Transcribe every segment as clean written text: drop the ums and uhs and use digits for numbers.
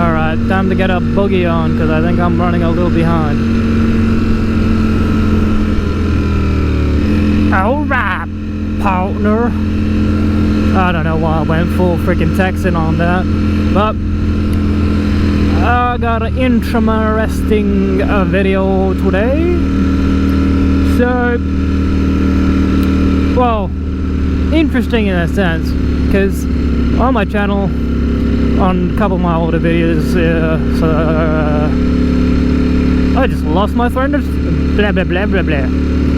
Alright, time to get a boogie on because I think I'm running a little behind. Alright, partner. I don't know why I went full freaking Toxin on that, but I got an interesting video today. So, well, interesting in a sense, because on my channel, on a couple of my older videos, I just lost my train of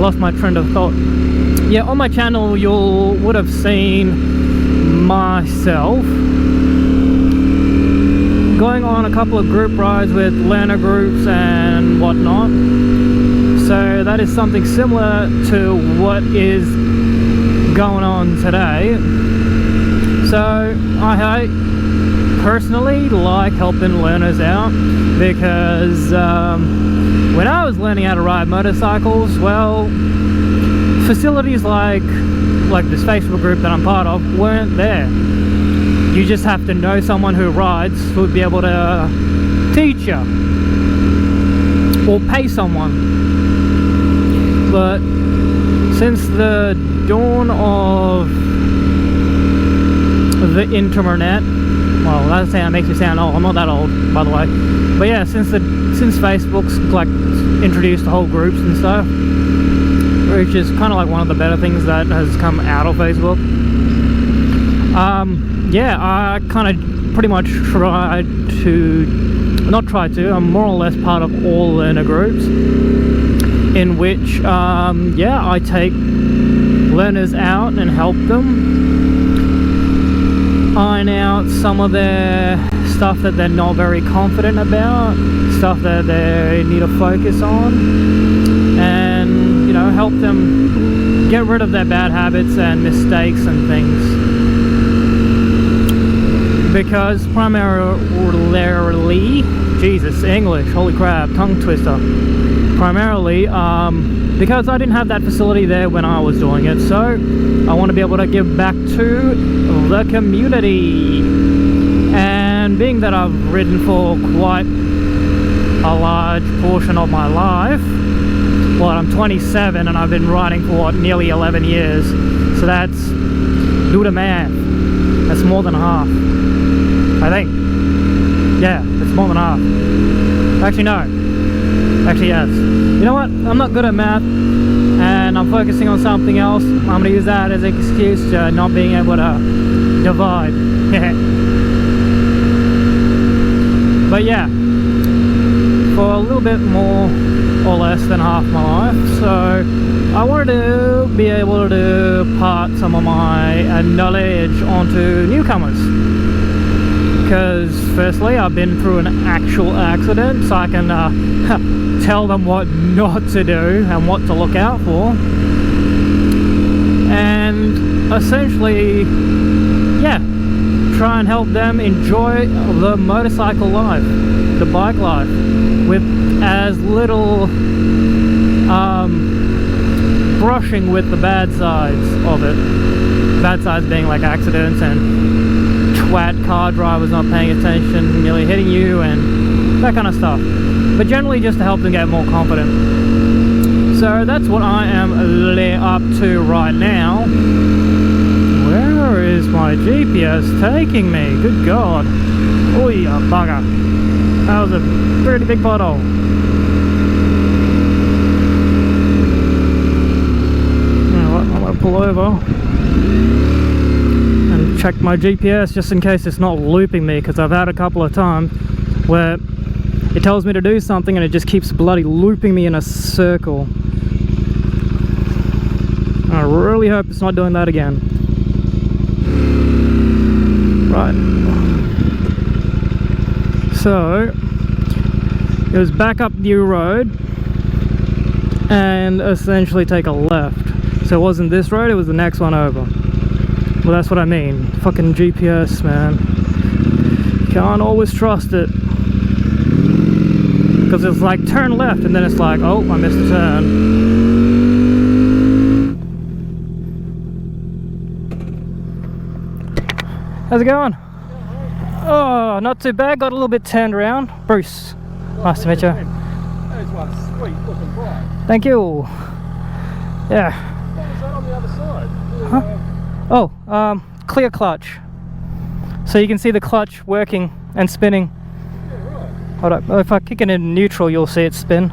lost my train of thought. Yeah, on my channel you would have seen myself going on a couple of group rides with learner groups and whatnot. So that is something similar to what is going on today. So I personally like helping learners out because when I was learning how to ride motorcycles, well, facilities like this Facebook group that I'm part of weren't there. You just have to know someone who rides who would be able to teach you or pay someone. But since the dawn of the internet, well, that's saying it makes me sound old. I'm not that old, by the way. But yeah, since Facebook's like introduced the whole groups and stuff, which is kind of like one of the better things that has come out of Facebook. Yeah, I kind of pretty much I'm more or less part of all learner groups, in which, yeah, I take learners out and help them iron out some of their stuff that they're not very confident about, stuff that they need to focus on, and, you know, help them get rid of their bad habits and mistakes and things. Because primarily, Jesus, English, holy crap, tongue twister. Primarily, because I didn't have that facility there when I was doing it, so I want to be able to give back to the community. And being that I've ridden for quite a large portion of my life, well, I'm 27 and I've been riding for what, nearly 11 years, so that's, do the math, that's more than half, I think. Yeah, it's more than half. Actually, no. Actually, yes. You know what? I'm not good at math, and I'm focusing on something else. I'm going to use that as an excuse to not being able to divide. But yeah, for a little bit more or less than half my life, so I wanted to be able to part some of my knowledge onto newcomers. Because firstly, I've been through an actual accident, so I can tell them what not to do and what to look out for, and essentially, yeah, try and help them enjoy the motorcycle life, the bike life, with as little brushing with the bad sides of it. Bad sides being like accidents and twat car drivers not paying attention, nearly hitting you, and that kind of stuff. But generally just to help them get more confident. So that's what I am up to right now. Where is my GPS taking me? Good God. Oh, you bugger. That was a pretty big pothole. You know what, I'm going to pull over and check my GPS just in case it's not looping me, because I've had a couple of times where it tells me to do something and it just keeps bloody looping me in a circle. I really hope it's not doing that again. Right. So, it was back up New Road and essentially take a left. So it wasn't this road, it was the next one over. Well, that's what I mean. Fucking GPS, man. Can't always trust it. Because it's like turn left and then it's like, oh, I missed a turn. How's it going? Oh, not too bad. Got a little bit turned around. Bruce, nice to meet you. That is one sweet looking bike. Thank you. Yeah. What was that on the other side? Oh, clear clutch. So you can see the clutch working and spinning. Yeah, right. Hold up. If I kick it in neutral, you'll see it spin.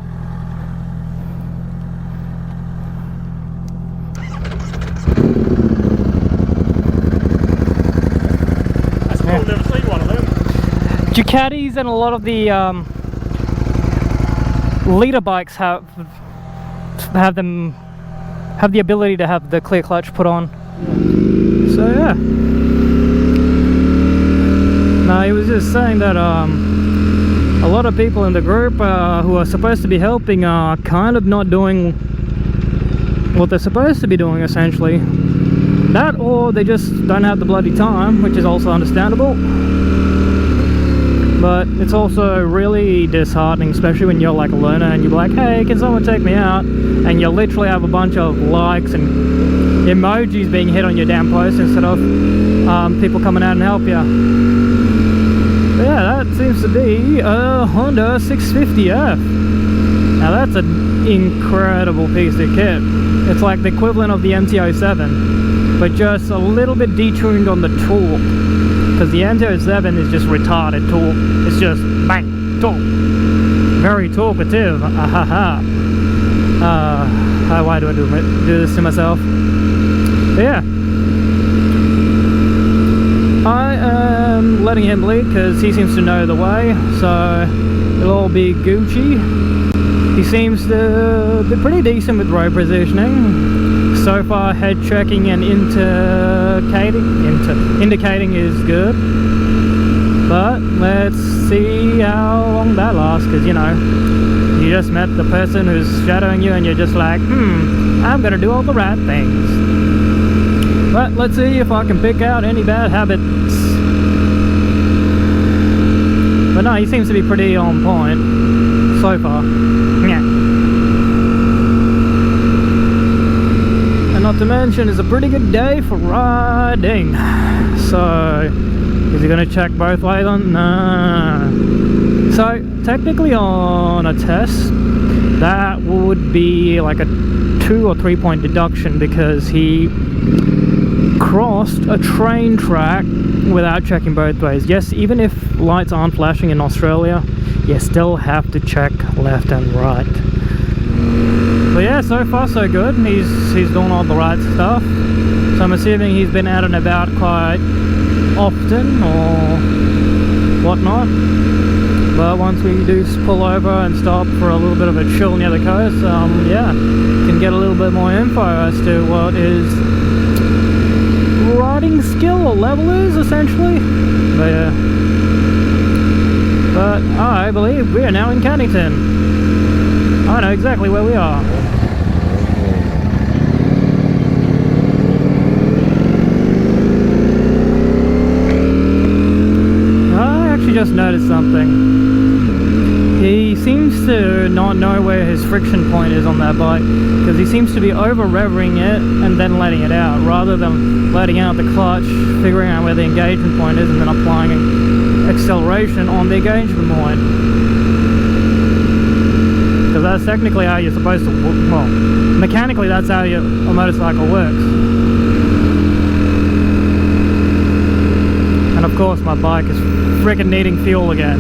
That's cool. Never seen one of them. Ducatis and a lot of the leader bikes have the ability to have the clear clutch put on. So yeah. No, he was just saying that a lot of people in the group who are supposed to be helping are kind of not doing what they're supposed to be doing, essentially. That, or they just don't have the bloody time, which is also understandable. But it's also really disheartening, especially when you're like a learner and you're like, hey, can someone take me out? And you literally have a bunch of likes and emojis being hit on your damn post instead of people coming out and help you. But yeah, that seems to be a Honda 650F. Now that's an incredible piece of kit. It's like the equivalent of the MT-07, but just a little bit detuned on the torque. Because the MT-07 is just retarded torque. It's just bang, torque. Very talkative. Ahaha. Why do I do this to myself? But yeah. I am letting him lead because he seems to know the way, so it'll all be Gucci. He seems to be pretty decent with road positioning. So far, head checking and indicating is good. But let's see how long that lasts, because you know, you just met the person who's shadowing you and you're just like, I'm gonna do all the right things. But let's see if I can pick out any bad habits. But no, he seems to be pretty on point so far. Yeah. And not to mention, it's a pretty good day for riding. So, is he going to check both ways on? Nah. So, technically on a test, that would be like a 2 or 3 point deduction because he crossed a train track without checking both ways. Yes, even if lights aren't flashing in Australia, you still have to check left and right. But yeah, so far so good. He's doing all the right stuff. So I'm assuming he's been out and about quite often or whatnot. But once we do pull over and stop for a little bit of a chill near the coast, yeah, can get a little bit more info as to what his riding skill or level is, essentially. But yeah. But I believe we are now in Cannington. I know exactly where we are. I actually just noticed something. He seems to not know where his friction point is on that bike, because he seems to be over-revving it and then letting it out, rather than letting out the clutch, figuring out where the engagement point is, and then applying acceleration on the engagement point. Because that's technically how you're supposed to, well, mechanically that's how a motorcycle works. And of course my bike is freaking needing fuel again.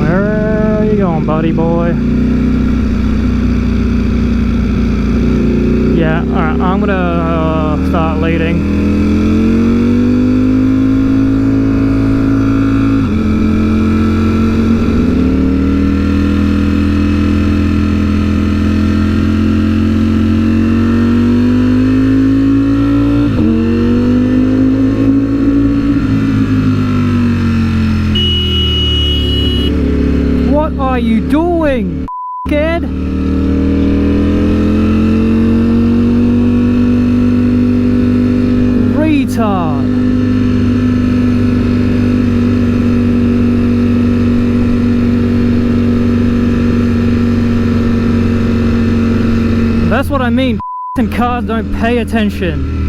Where are you going, buddy boy? Yeah, alright, I'm gonna start leading. What are you doing, kid? That's what I mean. And cars don't pay attention.